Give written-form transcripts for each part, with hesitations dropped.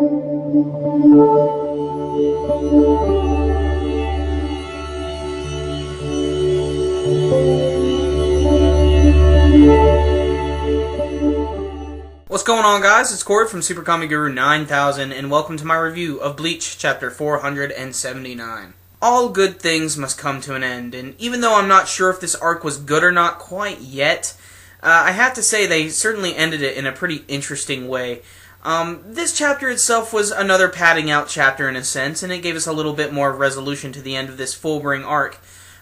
What's going on, guys? It's Corey from SuperKamiGuru9000, and welcome to my review of Bleach, Chapter 479. All good things must come to an end, and even though I'm not sure if this arc was good or not quite yet, I have to say they certainly ended it in a pretty interesting way. This chapter itself was another padding out chapter in a sense, and it gave us a little bit more resolution to the end of this Fullbring arc.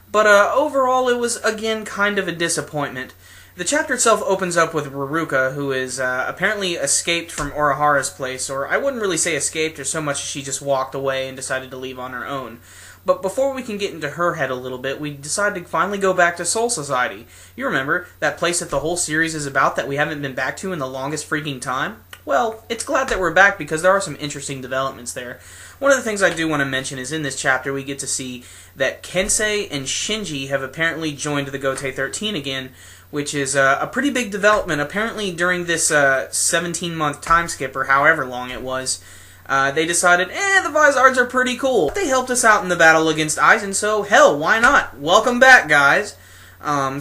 But overall, it was, again, kind of a disappointment. The chapter itself opens up with Ruruka, who is apparently escaped from Urahara's place, or I wouldn't really say escaped, or so much as she just walked away and decided to leave on her own. But before we can get into her head a little bit, we decide to finally go back to Soul Society. You remember, that place that the whole series is about that we haven't been back to in the longest freaking time? Well, it's glad that we're back because there are some interesting developments there. One of the things I do want to mention is in this chapter we get to see that Kensei and Shinji have apparently joined the Gote 13 again, which is a pretty big development. Apparently during this 17-month time skip, or however long it was, they decided, the Vizards are pretty cool. They helped us out in the battle against Aizen, so hell, why not? Welcome back, guys.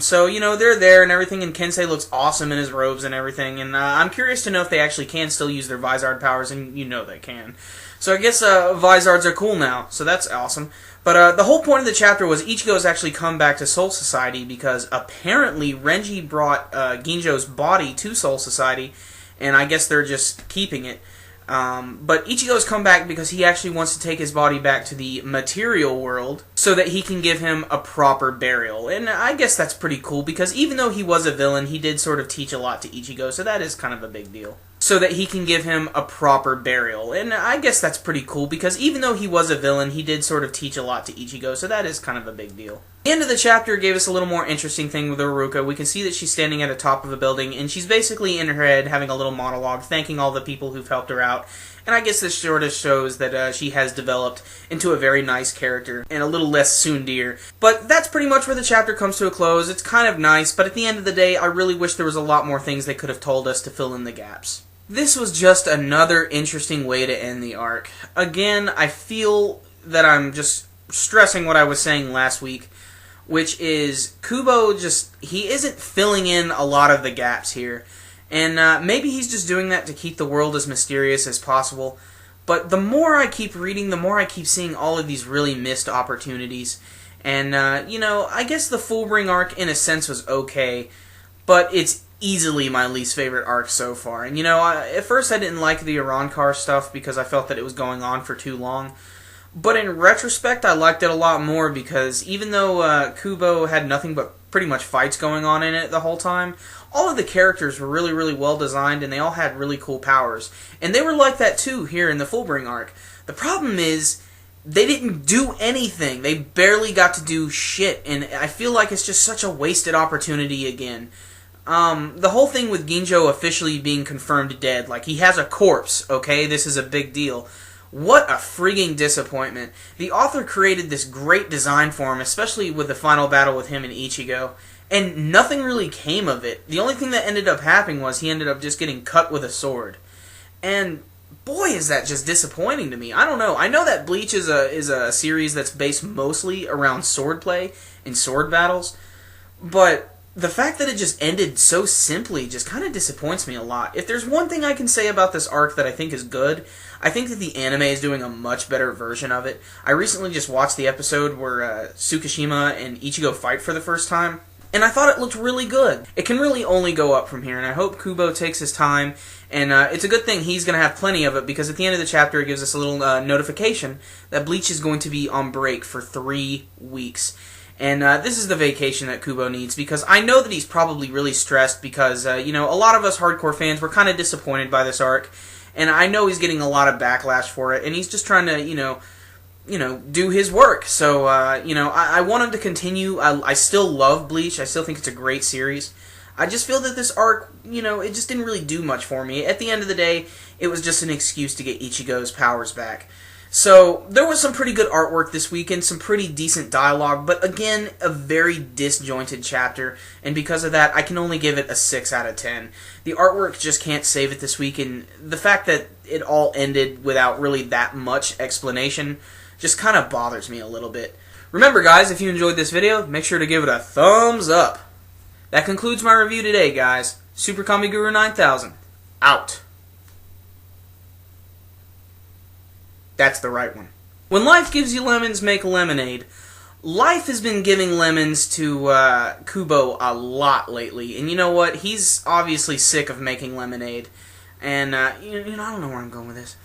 So, you know, they're there and everything, and Kensei looks awesome in his robes and everything, and I'm curious to know if they actually can still use their Vizard powers, and you know they can. So I guess Vizards are cool now, so that's awesome. But the whole point of the chapter was Ichigo's actually come back to Soul Society because apparently Renji brought Ginjo's body to Soul Society, and I guess they're just keeping it. But Ichigo's come back because he actually wants to take his body back to the material world so that he can give him a proper burial. And I guess that's pretty cool because even though he was a villain, he did sort of teach a lot to Ichigo, so that is kind of a big deal. So that he can give him a proper burial. And I guess that's pretty cool because even though he was a villain, he did sort of teach a lot to Ichigo, so that is kind of a big deal. The end of the chapter gave us a little more interesting thing with Ruruka. We can see that she's standing at the top of a building, and she's basically in her head having a little monologue, thanking all the people who've helped her out. And I guess this sort of shows that she has developed into a very nice character, and a little less tsundere. But that's pretty much where the chapter comes to a close. It's kind of nice, but at the end of the day, I really wish there was a lot more things they could have told us to fill in the gaps. This was just another interesting way to end the arc. Again, I feel that I'm just stressing what I was saying last week, which is Kubo he isn't filling in a lot of the gaps here. And maybe he's just doing that to keep the world as mysterious as possible. But the more I keep reading, the more I keep seeing all of these really missed opportunities. And, you know, I guess the Fullbring arc in a sense was okay, but it's easily my least favorite arc so far. And, you know, at first I didn't like the Arankar stuff because I felt that it was going on for too long. But in retrospect, I liked it a lot more because even though Kubo had nothing but pretty much fights going on in it the whole time, all of the characters were really, really well designed and they all had really cool powers. And they were like that too here in the Fullbring arc. The problem is, they didn't do anything. They barely got to do shit, and I feel like it's just such a wasted opportunity again. The whole thing with Ginjo officially being confirmed dead, like he has a corpse, okay? This is a big deal. What a frigging disappointment. The author created this great design for him, especially with the final battle with him and Ichigo, and nothing really came of it. The only thing that ended up happening was he ended up just getting cut with a sword. And boy, is that just disappointing to me. I don't know. I know that Bleach is a series that's based mostly around swordplay and sword battles, but the fact that it just ended so simply just kind of disappoints me a lot. If there's one thing I can say about this arc that I think is good, I think that the anime is doing a much better version of it. I recently just watched the episode where Tsukishima and Ichigo fight for the first time, and I thought it looked really good. It can really only go up from here, and I hope Kubo takes his time, and it's a good thing he's going to have plenty of it, because at the end of the chapter it gives us a little notification that Bleach is going to be on break for 3 weeks. And this is the vacation that Kubo needs, because I know that he's probably really stressed because, you know, a lot of us hardcore fans were kind of disappointed by this arc, and I know he's getting a lot of backlash for it, and he's just trying to, you know, do his work. So, you know, I want him to continue. I still love Bleach. I still think it's a great series. I just feel that this arc, you know, it just didn't really do much for me. At the end of the day, it was just an excuse to get Ichigo's powers back. So, there was some pretty good artwork this weekend, some pretty decent dialogue, but again, a very disjointed chapter, and because of that, I can only give it a 6 out of 10. The artwork just can't save it this week, and the fact that it all ended without really that much explanation just kind of bothers me a little bit. Remember guys, if you enjoyed this video, make sure to give it a thumbs up. That concludes my review today, guys. SuperKamiGuru9000, out. That's the right one. When life gives you lemons, make lemonade. Life has been giving lemons to Kubo a lot lately, and you know what? He's obviously sick of making lemonade. And, I don't know where I'm going with this.